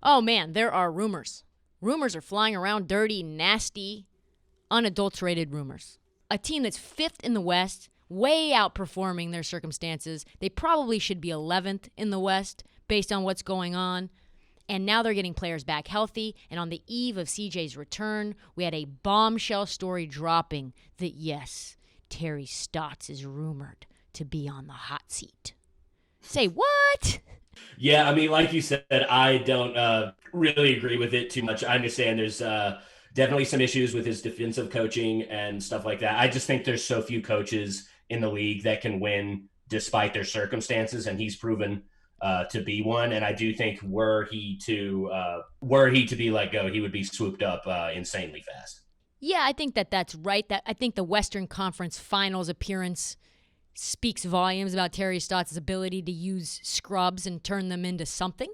Oh, man, there are rumors. Rumors are flying around, dirty, nasty, unadulterated rumors. A team that's 5th in the West, way outperforming their circumstances. They probably should be 11th in the West based on what's going on. And now they're getting players back healthy. And on the eve of CJ's return, we had a bombshell story dropping that, yes, Terry Stotts is rumored to be on the hot seat. Say what? Yeah, I mean, like you said, I don't really agree with it too much. I understand there's definitely some issues with his defensive coaching and stuff like that. I just think there's so few coaches in the league that can win despite their circumstances, and he's proven to be one. And I do think were he to be let go, he would be swooped up insanely fast. Yeah, I think that's right. I think the Western Conference Finals appearance speaks volumes about Terry Stotts' ability to use scrubs and turn them into something.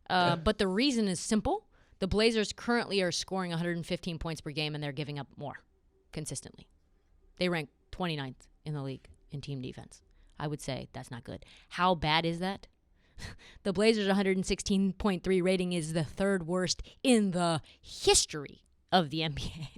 But the reason is simple. The Blazers currently are scoring 115 points per game, and they're giving up more consistently. They rank 29th in the league in team defense. I would say that's not good. How bad is that? The Blazers' 116.3 rating is the third worst in the history of the NBA.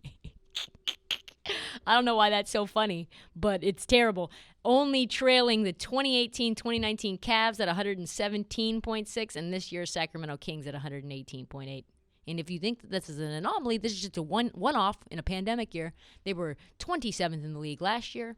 I don't know why that's so funny, but it's terrible. Only trailing the 2018-2019 Cavs at 117.6 and this year's Sacramento Kings at 118.8. And if you think that this is an anomaly, this is just a one-off in a pandemic year. They were 27th in the league last year.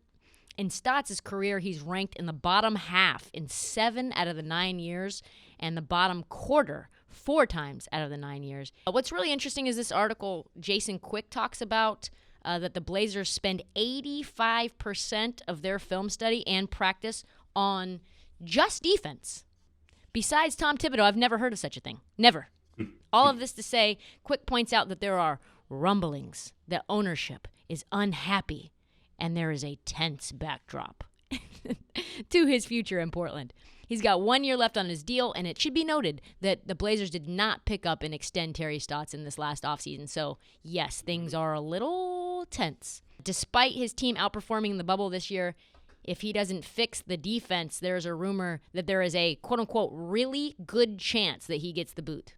In Stotts' career, he's ranked in the bottom half in 7 out of the 9 years and the bottom quarter 4 times out of the 9 years. What's really interesting is this article Jason Quick talks about that the Blazers spend 85% of their film study and practice on just defense. Besides Tom Thibodeau, I've never heard of such a thing. Never. All of this to say, Quick points out that there are rumblings that ownership is unhappy and there is a tense backdrop to his future in Portland. He's got 1 year left on his deal, and it should be noted that the Blazers did not pick up and extend Terry Stotts in this last offseason. So, yes, things are a little tense. Despite his team outperforming in the bubble this year, if he doesn't fix the defense, there's a rumor that there is a quote-unquote really good chance that he gets the boot.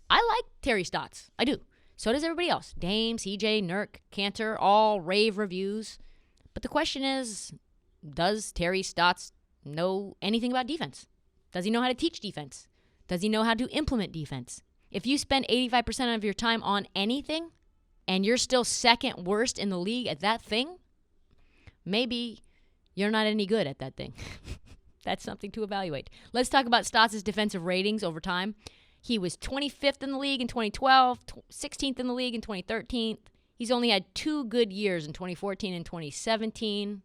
I like Terry Stotts. I do. So does everybody else. Dame, CJ, Nurk, Cantor, all rave reviews. But the question is, does Terry Stotts know anything about defense? Does he know how to teach defense? Does he know how to implement defense? If you spend 85% of your time on anything and you're still second worst in the league at that thing, maybe you're not any good at that thing. That's something to evaluate. Let's talk about Stotts' defensive ratings over time. He was 25th in the league in 2012, 16th in the league in 2013. He's only had 2 good years in 2014 and 2017.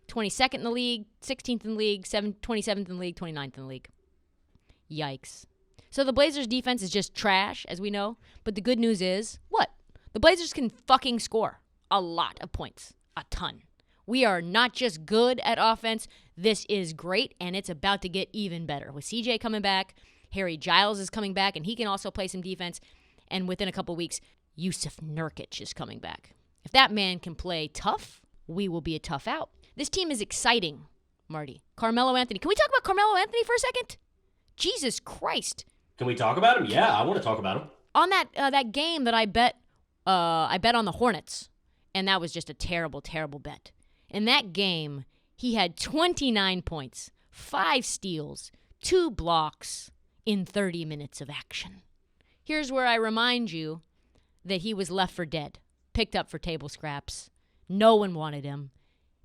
22nd in the league, 16th in the league, 27th in the league, 29th in the league. Yikes. So the Blazers' defense is just trash, as we know. But the good news is, what? The Blazers can fucking score a lot of points. A ton. We are not just good at offense. This is great, and it's about to get even better. With CJ coming back, Harry Giles is coming back, and he can also play some defense. And within a couple weeks, Yusuf Nurkic is coming back. If that man can play tough, we will be a tough out. This team is exciting, Marty. Carmelo Anthony. Can we talk about Carmelo Anthony for a second? Jesus Christ. Can we talk about him? Yeah, I want to talk about him. On that game that I bet on the Hornets, and that was just a terrible, terrible bet. In that game, he had 29 points, 5 steals, 2 blocks in 30 minutes of action. Here's where I remind you that he was left for dead, picked up for table scraps. No one wanted him.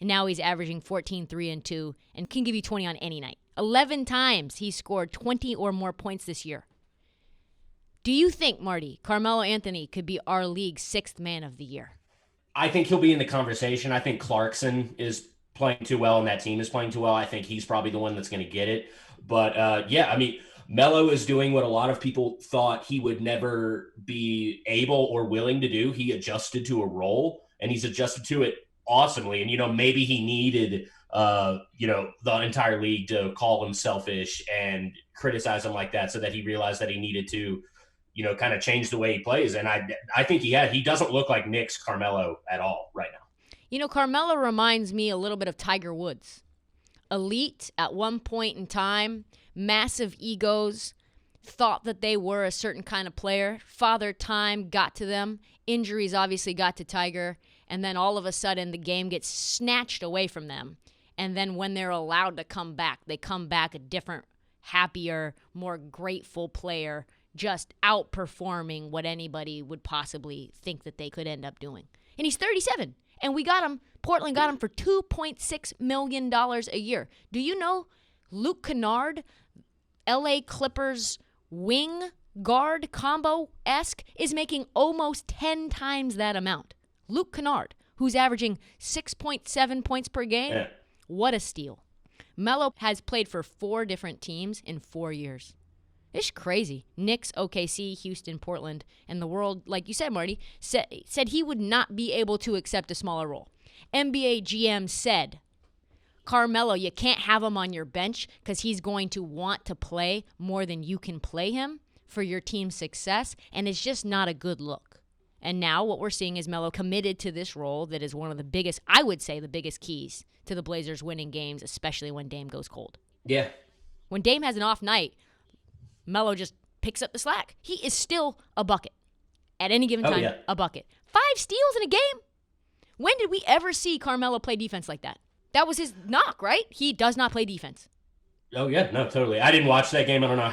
And now he's averaging 14, 3, and 2, and can give you 20 on any night. 11 times he scored 20 or more points this year. Do you think, Marty, Carmelo Anthony could be our league's 6th man of the year? I think he'll be in the conversation. I think Clarkson is playing too well, and that team is playing too well. I think he's probably the one that's going to get it. But, yeah, I mean, Melo is doing what a lot of people thought he would never be able or willing to do. He adjusted to a role, and he's adjusted to it awesomely. And, maybe he needed, the entire league to call him selfish and criticize him like that so that he realized that he needed to, kind of change the way he plays. And I think he doesn't look like Knicks Carmelo at all right now. Carmelo reminds me a little bit of Tiger Woods. Elite at one point in time, massive egos, thought that they were a certain kind of player. Father Time got to them. Injuries obviously got to Tiger. And then all of a sudden, the game gets snatched away from them. And then when they're allowed to come back, they come back a different, happier, more grateful player, just outperforming what anybody would possibly think that they could end up doing. And he's 37. And we got him, Portland got him for $2.6 million a year. Do you know Luke Kennard, LA Clippers wing guard combo-esque, is making almost 10 times that amount? Luke Kennard, who's averaging 6.7 points per game. Yeah. What a steal. Melo has played for 4 different teams in 4 years. It's crazy. Knicks, OKC, Houston, Portland, and the world, like you said, Marty, said he would not be able to accept a smaller role. NBA GM said, Carmelo, you can't have him on your bench because he's going to want to play more than you can play him for your team's success, and it's just not a good look. And now what we're seeing is Melo committed to this role that is one of the biggest, I would say, the biggest keys to the Blazers winning games, especially when Dame goes cold. Yeah. When Dame has an off night, Melo just picks up the slack. He is still a bucket. At any given time, a bucket. 5 steals in a game? When did we ever see Carmelo play defense like that? That was his knock, right? He does not play defense. Oh, yeah. No, totally. I didn't watch that game. I don't know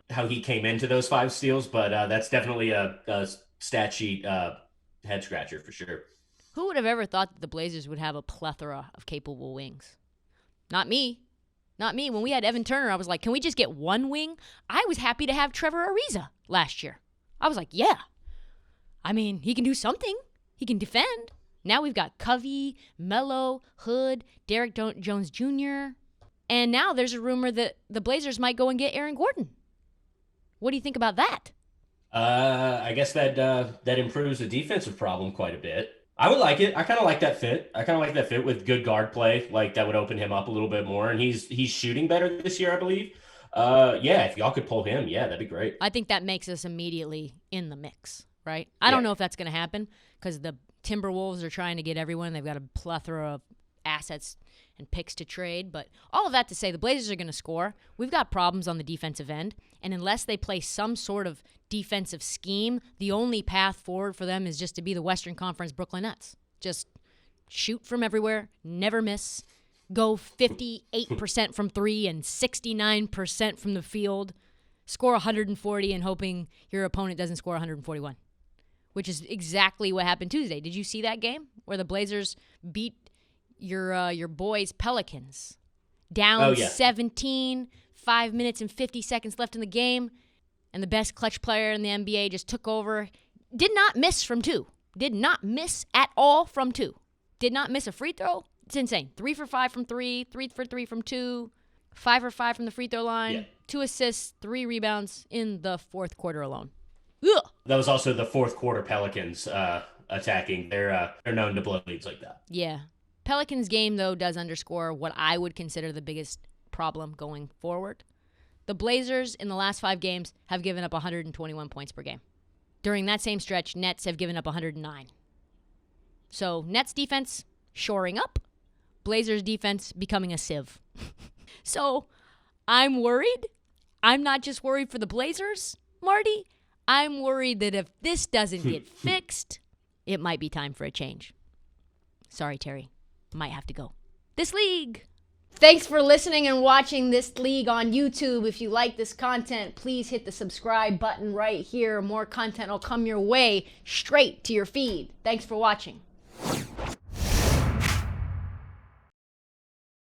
how he came into those 5 steals, but that's definitely a stat sheet head scratcher for sure. Who would have ever thought that the Blazers would have a plethora of capable wings? Not me. Not me. When we had Evan Turner, I was like, can we just get one wing? I was happy to have Trevor Ariza last year. I was like, yeah. I mean, he can do something. He can defend. Now we've got Covey, Melo, Hood, Derek Jones Jr., and now there's a rumor that the Blazers might go and get Aaron Gordon. What do you think about that? I guess that improves the defensive problem quite a bit. I would like it. I kind of like that fit. With good guard play. Like, that would open him up a little bit more. And he's shooting better this year, I believe. Yeah, if y'all could pull him, yeah, that'd be great. I think that makes us immediately in the mix, right? I don't know if that's going to happen because the Timberwolves are trying to get everyone. They've got a plethora of assets and picks to trade. But all of that to say, the Blazers are going to score. We've got problems on the defensive end. And unless they play some sort of defensive scheme, the only path forward for them is just to be the Western Conference Brooklyn Nets. Just shoot from everywhere, never miss, go 58% from 3 and 69% from the field, score 140 and hoping your opponent doesn't score 141, which is exactly what happened Tuesday. Did you see that game where the Blazers beat your boys Pelicans down 17, 5 minutes and 50 seconds left in the game, and the best clutch player in the NBA just took over, did not miss from 2, did not miss at all from 2, did not miss a free throw? It's insane. 3 for 5 from 3, 3 for 3 from 2, 5 for 5 from the free throw line, 2 assists, 3 rebounds in the fourth quarter alone. Ugh. That was also the fourth quarter Pelicans attacking. They're known to blow leads like that. Yeah. Pelicans game, though, does underscore what I would consider the biggest problem going forward. The Blazers in the last 5 games have given up 121 points per game. During that same stretch, Nets have given up 109. So Nets defense shoring up, Blazers defense becoming a sieve. So I'm worried. I'm not just worried for the Blazers, Marty. I'm worried that if this doesn't get fixed, it might be time for a change. Sorry, Terry. Might have to go. This League. Thanks for listening and watching This League on YouTube. If you like this content, please hit the subscribe button right here. More content will come your way straight to your feed. Thanks for watching.